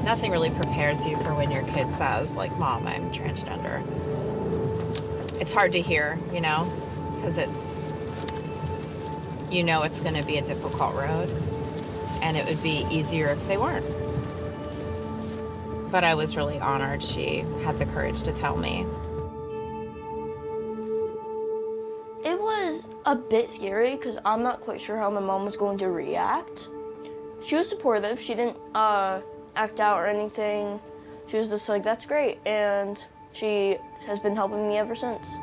Nothing really prepares you for when your kid says, like, Mom, I'm transgender. It's hard to hear, you know, because it's going to be a difficult road, and it would be easier if they weren't. But I was really honored she had the courage to tell me. It was a bit scary because I'm not quite sure how my mom was going to react. She was supportive. She didn't act out or anything. She was just like, that's great, and she has been helping me ever since.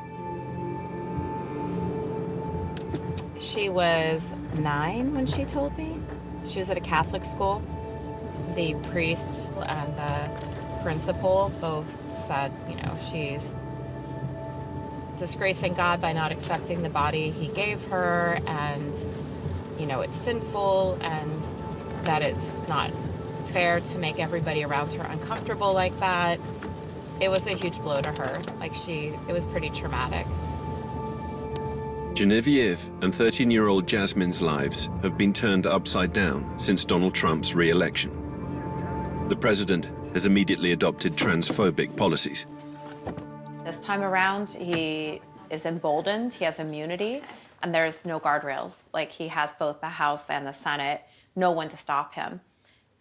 She was 9 when she told me. She was at a Catholic school. The priest and the principal both said, you know, she's disgracing God by not accepting the body he gave her, and, you know, it's sinful, and that it's not fair to make everybody around her uncomfortable like that. It was a huge blow to her. Like, it was pretty traumatic. Genevieve and 13-year-old Jasmine's lives have been turned upside down since Donald Trump's re-election. The president has immediately adopted transphobic policies. This time around, he is emboldened, he has immunity, and there's no guardrails. Like, he has both the House and the Senate, no one to stop him.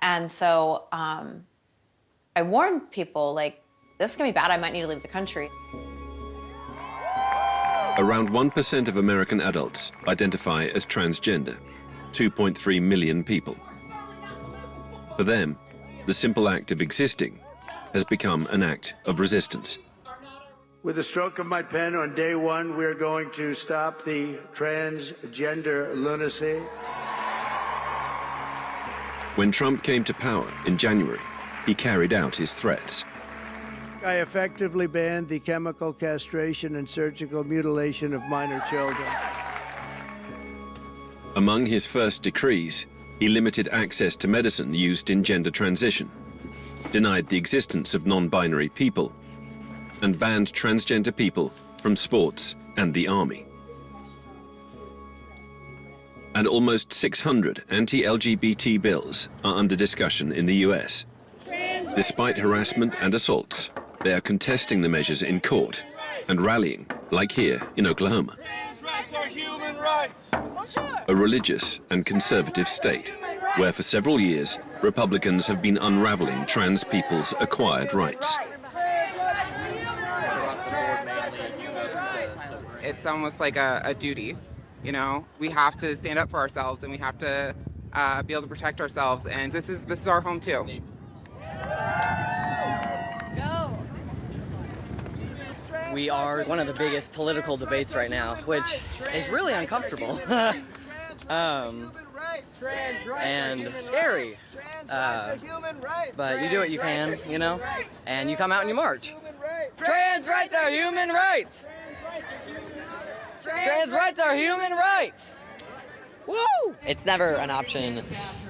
And so I warned people, like, this is gonna be bad, I might need to leave the country. Around 1% of American adults identify as transgender, 2.3 million people. For them, the simple act of existing has become an act of resistance. With the stroke of my pen on day one, we're going to stop the transgender lunacy. When Trump came to power in January, he carried out his threats. I effectively banned the chemical castration and surgical mutilation of minor children. Among his first decrees, he limited access to medicine used in gender transition, denied the existence of non-binary people, and banned transgender people from sports and the army. And almost 600 anti-LGBT bills are under discussion in the US. Despite harassment and assaults, they are contesting the measures in court and rallying, like here in Oklahoma. A religious and conservative state where for several years, Republicans have been unraveling trans people's acquired rights. It's almost like a duty, you know? We have to stand up for ourselves, and we have to be able to protect ourselves, and this is our home too. We are one of the biggest political debates right now, which is really uncomfortable and scary. But you do what you can, you know, and you come out and you march. Trans rights are human rights! Trans rights are human rights! Woo! It's never an option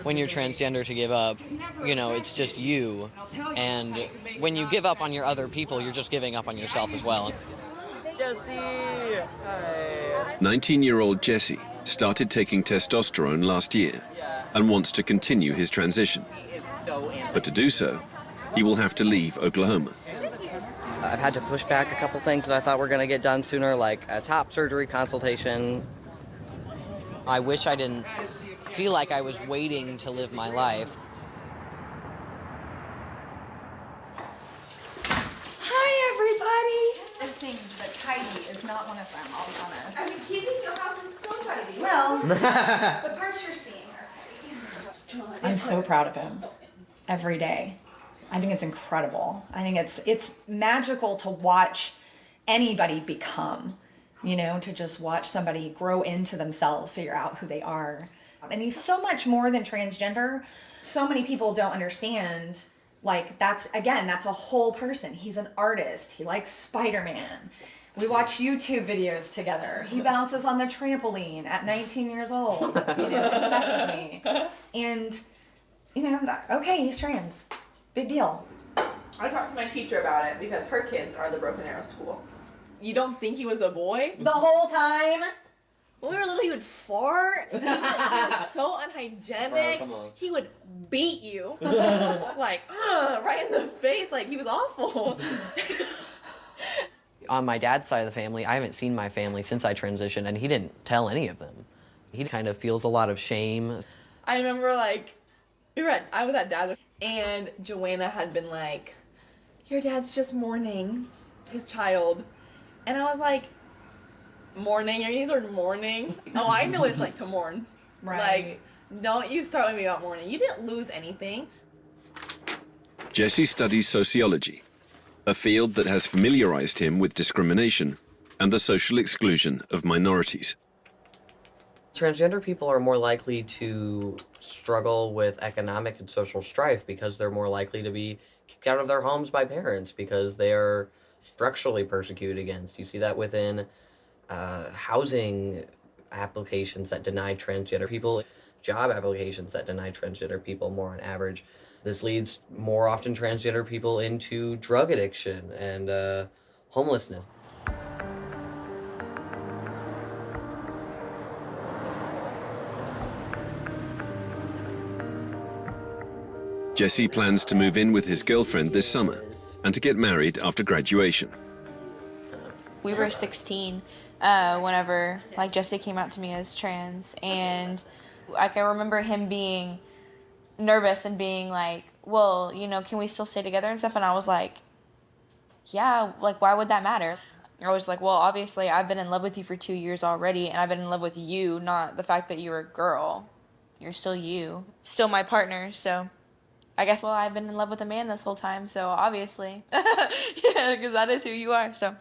when you're transgender to give up. You know, it's just you. And when you give up on your other people, you're just giving up on yourself as well. Jesse! Hi. 19-year-old Jesse started taking testosterone last year and wants to continue his transition. But to do so, he will have to leave Oklahoma. I've had to push back a couple things that I thought were going to get done sooner, like a top surgery consultation. I wish I didn't feel like I was waiting to live my life. Hi, everybody! The things, but tidy is not one of them, I'll be honest. I was kidding, your house is so tidy. Well, the parts you're seeing are tidy. I'm so proud of him every day. I think it's incredible. I think it's magical to watch anybody become. You know, to just watch somebody grow into themselves, figure out who they are. And he's so much more than transgender. So many people don't understand, like, that's a whole person. He's an artist. He likes Spider-Man. We watch YouTube videos together. He bounces on the trampoline at 19 years old, you know, incessantly. And, you know, okay, he's trans. Big deal. I talked to my teacher about it because her kids are the Broken Arrow school. You don't think he was a boy? The whole time? When we were little, he would fart. He was so unhygienic. Bro, come on. He would beat you, like right in the face. Like he was awful. On my dad's side of the family, I haven't seen my family since I transitioned, and he didn't tell any of them. He kind of feels a lot of shame. I remember like I was at dad's, and Joanna had been like, "Your dad's just mourning his child," and I was like, "Mourning? You're using the word mourning? Oh, I know what it's like to mourn. Right. Like, don't you start with me about mourning. You didn't lose anything." Jesse studies sociology, a field that has familiarized him with discrimination and the social exclusion of minorities. Transgender people are more likely to struggle with economic and social strife because they're more likely to be kicked out of their homes by parents because they are structurally persecuted against. You see that within housing applications that deny transgender people, job applications that deny transgender people more on average. This leads more often transgender people into drug addiction and homelessness. Jesse plans to move in with his girlfriend this summer and to get married after graduation. We were 16 whenever like Jesse came out to me as trans, and like I remember him being nervous and being like, well, you know, can we still stay together and stuff? And I was like, yeah, like why would that matter? I was like, well, obviously I've been in love with you for 2 years already, and I've been in love with you, not the fact that you're a girl. You're still you, still my partner. So I guess, well, I've been in love with a man this whole time, so obviously, yeah, because that is who you are. So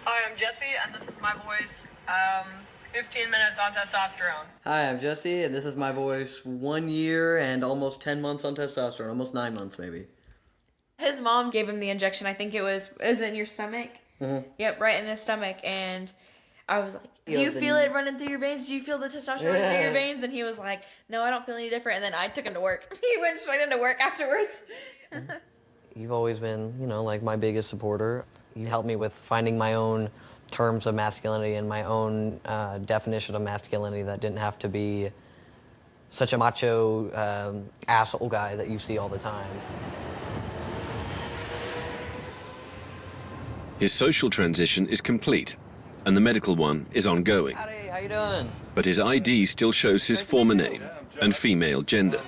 hi, I'm Jesse, and this is my voice. 15 minutes on testosterone. Hi, I'm Jesse, and this is my voice. 1 year and almost 10 months on testosterone, almost 9 months maybe. his mom gave him the injection. I think is it in your stomach? Mm-hmm. Yep, right in his stomach. And I was like, do you feel it running through your veins? Do you feel the testosterone running through your veins? And he was like, no, I don't feel any different. And then I took him to work. He went straight into work afterwards. You've always been, you know, like my biggest supporter. You helped me with finding my own terms of masculinity and my own definition of masculinity that didn't have to be such a macho asshole guy that you see all the time. His social transition is complete, and the medical one is ongoing. Howdy, how you doing? But his ID still shows his former name and female gender.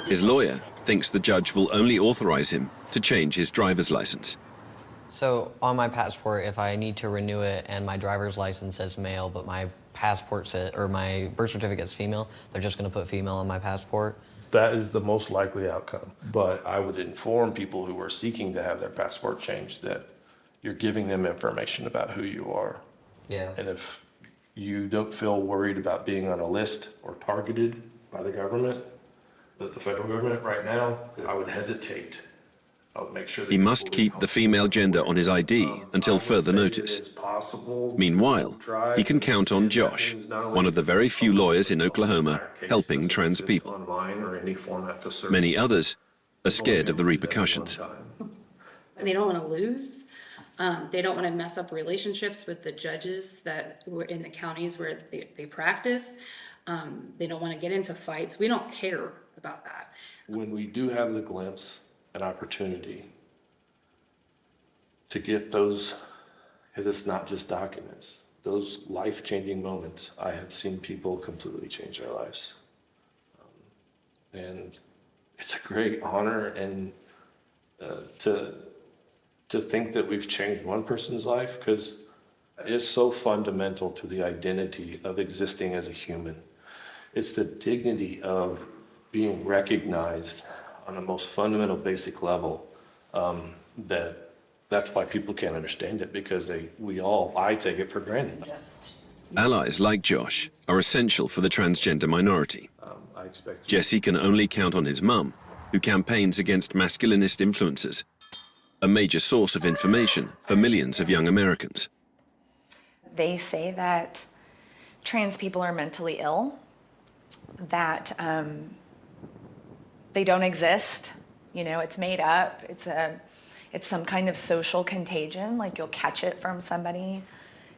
His lawyer thinks the judge will only authorize him to change his driver's license. So on my passport, if I need to renew it and my driver's license says male, but my passport says, or my birth certificate is female, they're just gonna put female on my passport. That is the most likely outcome. But I would inform people who are seeking to have their passport changed that you're giving them information about who you are. Yeah. And if you don't feel worried about being on a list or targeted by the government, the federal government right now, I would hesitate. I would make sure that He must keep the female gender on his ID until further notice. Meanwhile, he can count on Josh, one of the very few lawyers in Oklahoma helping trans people. Many others are scared of the repercussions. They don't want to lose. They don't want to mess up relationships with the judges that were in the counties where they practice. They don't want to get into fights. We don't care about that. When we do have the glimpse and opportunity to get those, because it's not just documents, those life-changing moments, I have seen people completely change their lives. And it's a great honor and to think that we've changed one person's life, because it's so fundamental to the identity of existing as a human. It's the dignity of being recognized on a most fundamental basic level, that's why people can't understand it, because I take it for granted. Allies like Josh are essential for the transgender minority. Jesse can only count on his mum, who campaigns against masculinist influences, a major source of information for millions of young Americans. They say that trans people are mentally ill, that they don't exist, you know, it's made up, it's some kind of social contagion, like you'll catch it from somebody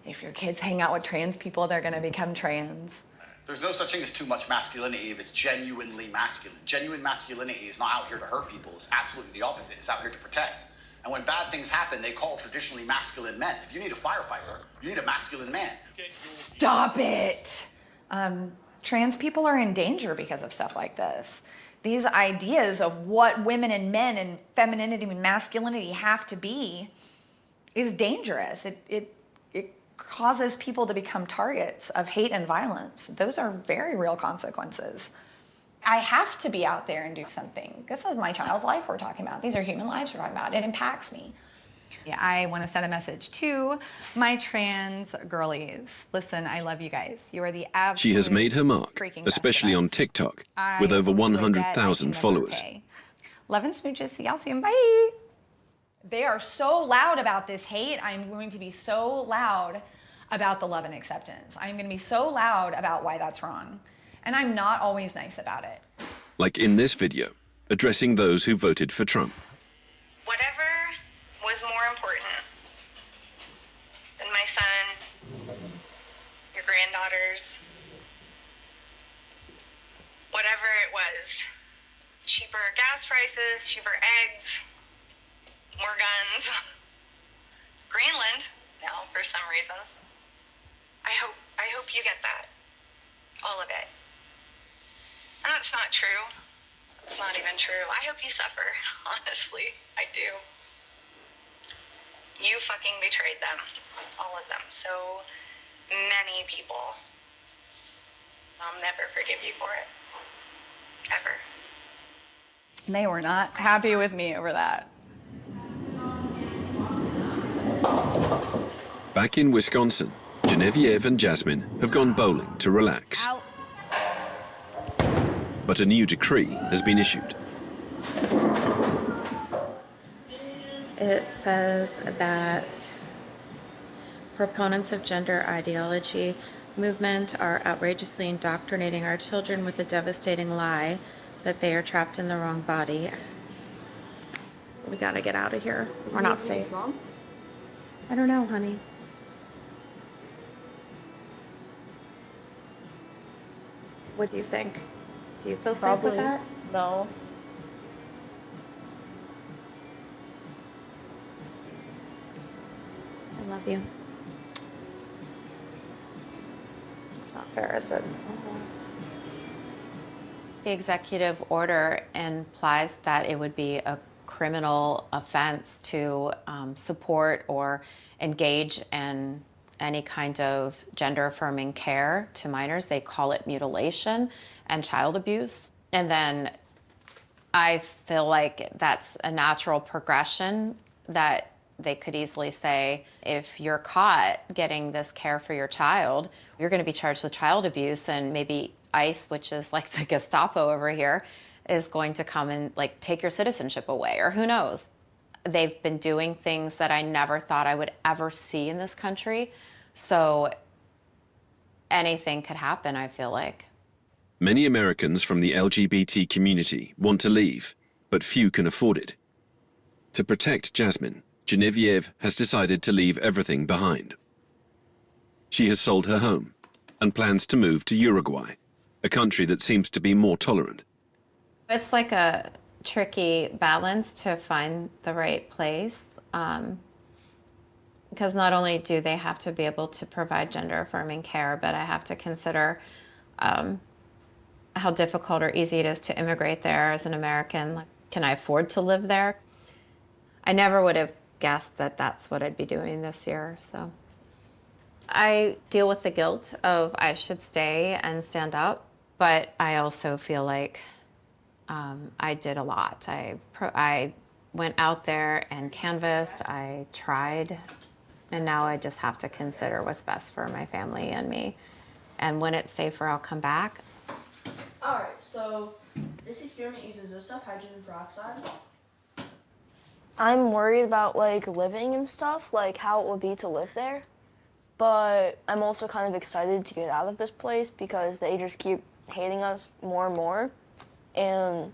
if your kids hang out with trans people, they're gonna become trans. There's no such thing as too much masculinity if it's genuinely masculine. Genuine masculinity is not out here to hurt people. It's absolutely the opposite. It's out here to protect. And when bad things happen, they call traditionally masculine men. If you need a firefighter, you need a masculine man. Stop it! Trans people are in danger because of stuff like this. These ideas of what women and men and femininity and masculinity have to be is dangerous. It causes people to become targets of hate and violence. Those are very real consequences. I have to be out there and do something. This is my child's life we're talking about. These are human lives we're talking about. It impacts me. Yeah, I want to send a message to my trans girlies. Listen, I love you guys. You are the absolute She has made her mark, freaking especially best of on us. TikTok, I with over will regret 100,000 making them followers. okay. Love and smooches. See y'all soon. Bye. They are so loud about this hate. I'm going to be so loud about the love and acceptance. I'm going to be so loud about why that's wrong. And I'm not always nice about it. Like in this video, addressing those who voted for Trump. Whatever was more important than my son, your granddaughters, whatever it was, cheaper gas prices, cheaper eggs, more guns, Greenland now for some reason. I hope you get that, all of it. And that's not true. It's not even true. I hope you suffer, honestly. I do. You fucking betrayed them. All of them. So many people. I'll never forgive you for it. Ever. They were not happy with me over that. Back in Wisconsin, Genevieve and Jasmine have gone bowling to relax. Ow. But a new decree has been issued. It says that proponents of gender ideology movement are outrageously indoctrinating our children with a devastating lie that they are trapped in the wrong body. We gotta get out of here. We're not safe. I don't know, honey. What do you think? Do you feel safe with that? No. I love you. It's not fair, is it? The executive order implies that it would be a criminal offense to support or engage in any kind of gender-affirming care to minors. They call it mutilation and child abuse. And then I feel like that's a natural progression that they could easily say, if you're caught getting this care for your child, you're going to be charged with child abuse, and maybe ICE, which is like the Gestapo over here, is going to come and like take your citizenship away, or who knows. They've been doing things that I never thought I would ever see in this country. So anything could happen, I feel like. Many Americans from the LGBT community want to leave, but few can afford it. To protect Jasmine, Genevieve has decided to leave everything behind. She has sold her home and plans to move to Uruguay, a country that seems to be more tolerant. It's like a tricky balance to find the right place, because not only do they have to be able to provide gender-affirming care, but I have to consider how difficult or easy it is to immigrate there as an American. Like, can I afford to live there? I never would have guessed that that's what I'd be doing this year, so. I deal with the guilt of I should stay and stand up, but I also feel like I did a lot. I went out there and canvassed, I tried, and now I just have to consider what's best for my family and me. And when it's safer, I'll come back. All right, so this experiment uses this stuff, hydrogen peroxide. I'm worried about like living and stuff, like how it would be to live there. But I'm also kind of excited to get out of this place because they just keep hating us more and more. And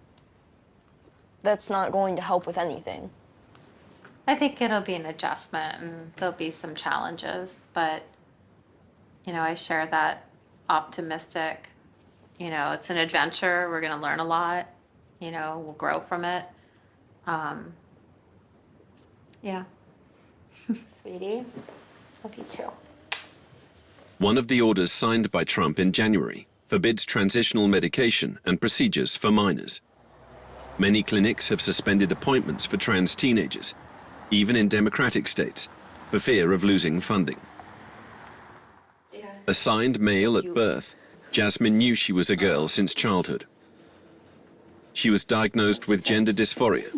that's not going to help with anything. I think it'll be an adjustment and there'll be some challenges, but I share that optimistic, it's an adventure. We're going to learn a lot, we'll grow from it. Yeah. Sweetie, love you too. One of the orders signed by Trump in January forbids transitional medication and procedures for minors. Many clinics have suspended appointments for trans teenagers, even in Democratic states, for fear of losing funding. Assigned male at birth, Jasmine knew she was a girl since childhood. She was diagnosed with gender dysphoria,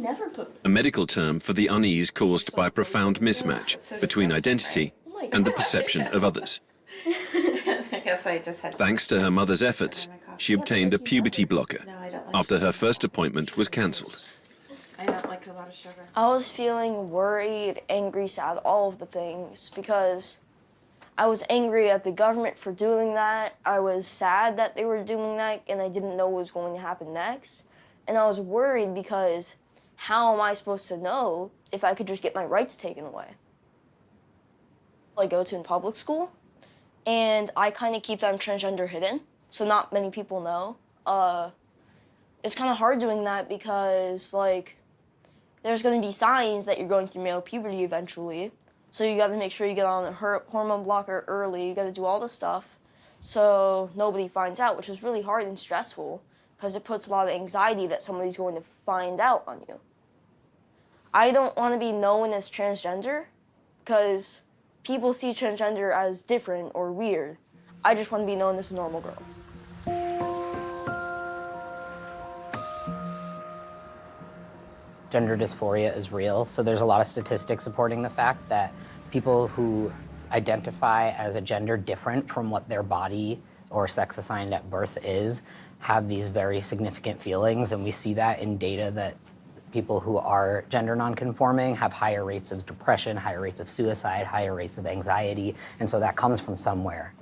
a medical term for the unease caused by a profound mismatch between identity and the perception of others. I guess I just had. Thanks to her mother's efforts, she obtained a puberty blocker after her first appointment was cancelled. I don't like a lot of sugar. I was feeling worried, angry, sad, all of the things, because I was angry at the government for doing that. I was sad that they were doing that, and I didn't know what was going to happen next. And I was worried because how am I supposed to know if I could just get my rights taken away? I go to in public school, and I kind of keep that I'm transgender hidden, so not many people know. It's kind of hard doing that because, there's going to be signs that you're going through male puberty eventually, so you got to make sure you get on a hormone blocker early. You got to do all this stuff so nobody finds out, which is really hard and stressful because it puts a lot of anxiety that somebody's going to find out on you. I don't want to be known as transgender because people see transgender as different or weird. I just want to be known as a normal girl. Gender dysphoria is real, so there's a lot of statistics supporting the fact that people who identify as a gender different from what their body or sex assigned at birth is have these very significant feelings, and we see that in data that people who are gender nonconforming have higher rates of depression, higher rates of suicide, higher rates of anxiety, and so that comes from somewhere.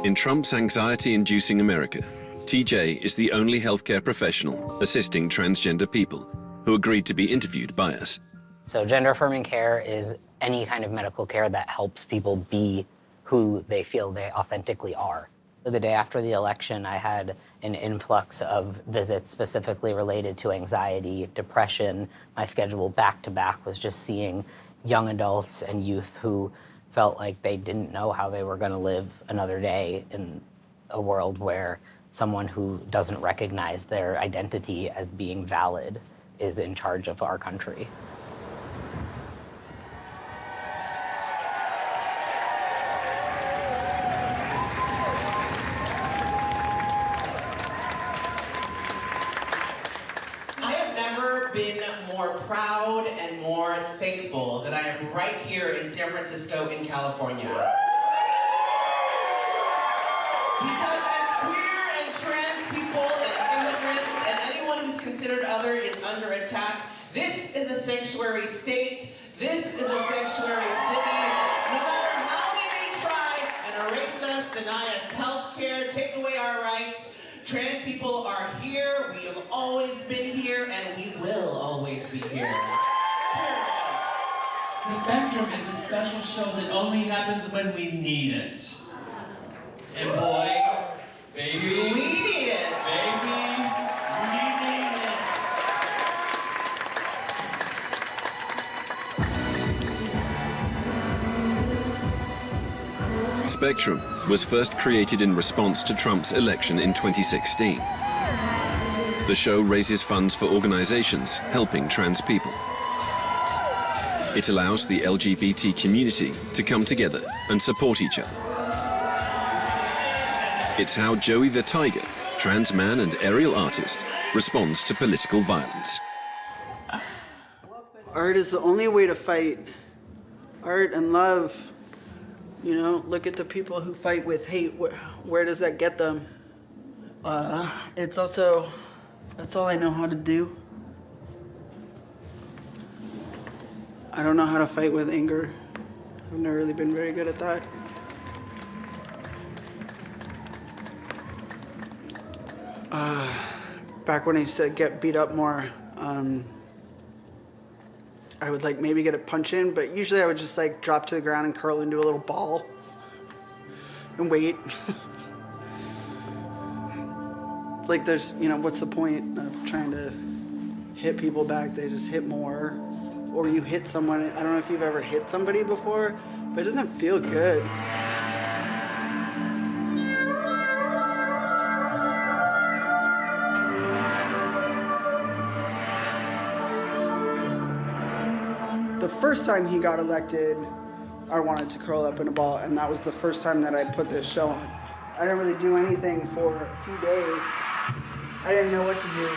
In Trump's anxiety-inducing America, TJ is the only healthcare professional assisting transgender people who agreed to be interviewed by us. So gender-affirming care is any kind of medical care that helps people be who they feel they authentically are. The day after the election, I had an influx of visits specifically related to anxiety, depression. My schedule back-to-back was just seeing young adults and youth who felt like they didn't know how they were going to live another day in a world where someone who doesn't recognize their identity as being valid is in charge of our country. I have never been more proud and more thankful that I am right here in San Francisco in California. Because as queer and trans people and immigrants and anyone who's considered other is under attack, this is a sanctuary state, this is a sanctuary city. No matter how they may try and erase us, deny us health care, take away our rights, trans people are here, we have always been here, and we will always be here. Spectrum is a special show that only happens when we need it. And boy, baby, do we need it? Baby, we need it. Spectrum was first created in response to Trump's election in 2016. The show raises funds for organizations helping trans people. It allows the LGBT community to come together and support each other. It's how Joey the Tiger, trans man and aerial artist, responds to political violence. Art is the only way to fight. Art and love. Look at the people who fight with hate. Where does that get them? It's also, that's all I know how to do. I don't know how to fight with anger. I've never really been very good at that. Back when I used to get beat up more, I would maybe get a punch in, but usually I would just drop to the ground and curl into a little ball. and wait. Like there's, what's the point of trying to hit people back? They just hit more. Or you hit someone, I don't know if you've ever hit somebody before, but it doesn't feel good. The first time he got elected, I wanted to curl up in a ball, and that was the first time that I put this show on. I didn't really do anything for a few days. I didn't know what to do.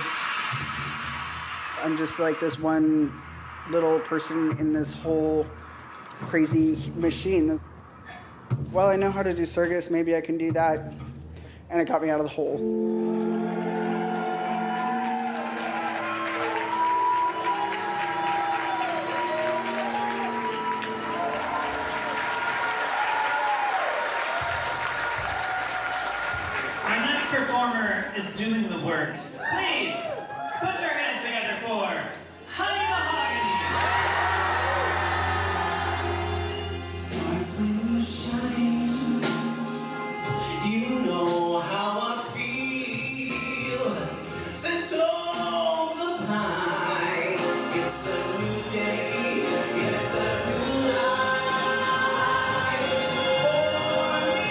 I'm just like this one little person in this whole crazy machine. Well, I know how to do circus, maybe I can do that. And it got me out of the hole. Our next performer is doing the work. Please, put your hands together for Honey Mahogany. Stars when you shine, you know how I feel. Scent of the pine, it's a new day, it's a new life for me.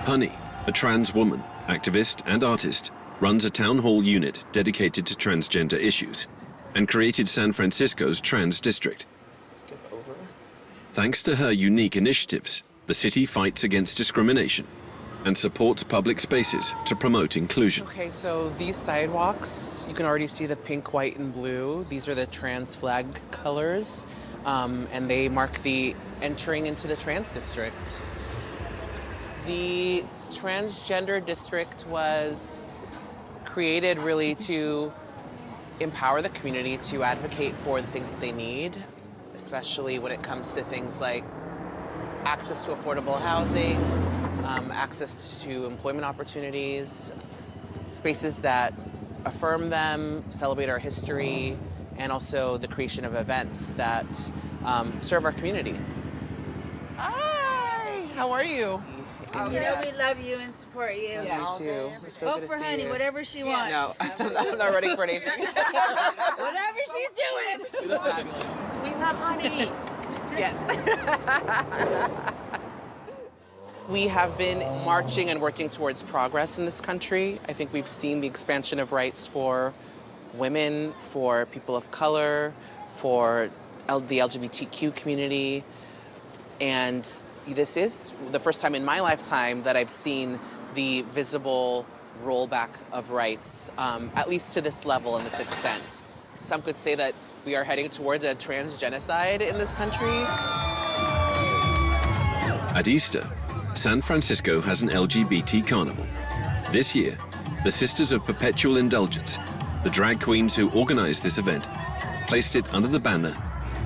Honey, a trans woman, activist and artist, runs a town hall unit dedicated to transgender issues and created San Francisco's trans district. Skip over. Thanks to her unique initiatives, the city fights against discrimination and supports public spaces to promote inclusion. Okay, so these sidewalks, you can already see the pink, white, and blue. These are the trans flag colors, and they mark the entering into the trans district. The transgender district was created really to empower the community to advocate for the things that they need, especially when it comes to things like access to affordable housing, access to employment opportunities, spaces that affirm them, celebrate our history, and also the creation of events that serve our community. Hi, how are you? You know we love you and support you. Yeah, me too. It's so Vote good to for see Honey, you. whatever she wants. No, I'm not ready for anything. Whatever she's doing. We love Honey. Yes. We have been marching and working towards progress in this country. I think we've seen the expansion of rights for women, for people of color, for the LGBTQ community, and this is the first time in my lifetime that I've seen the visible rollback of rights, at least to this level and this extent. Some could say that we are heading towards a trans genocide in this country. At Easter, San Francisco has an LGBT carnival. This year, the Sisters of Perpetual Indulgence, the drag queens who organized this event, placed it under the banner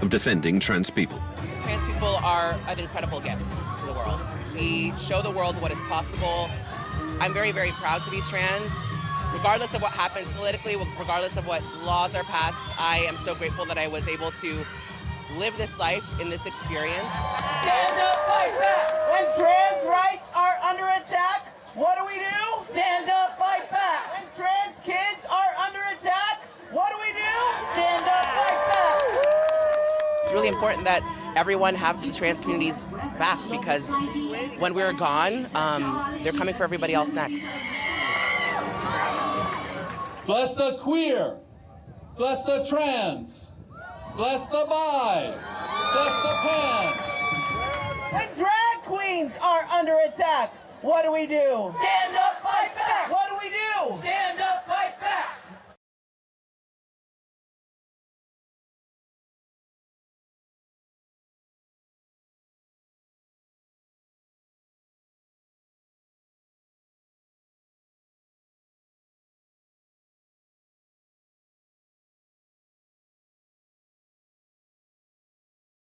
of defending trans people. Trans people are an incredible gift to the world. We show the world what is possible. I'm very, very proud to be trans. Regardless of what happens politically, regardless of what laws are passed, I am so grateful that I was able to live this life in this experience. Stand up, fight back! When trans rights are under attack, what do we do? Stand up, fight back! When trans kids are under attack, what do we do? Stand up, fight back! It's really important that everyone have the trans communities back, because when we're gone, they're coming for everybody else next. Bless the queer, bless the trans, bless the bi, bless the pan. When drag queens are under attack, what do we do? Stand up, fight back! What do we do? Stand up,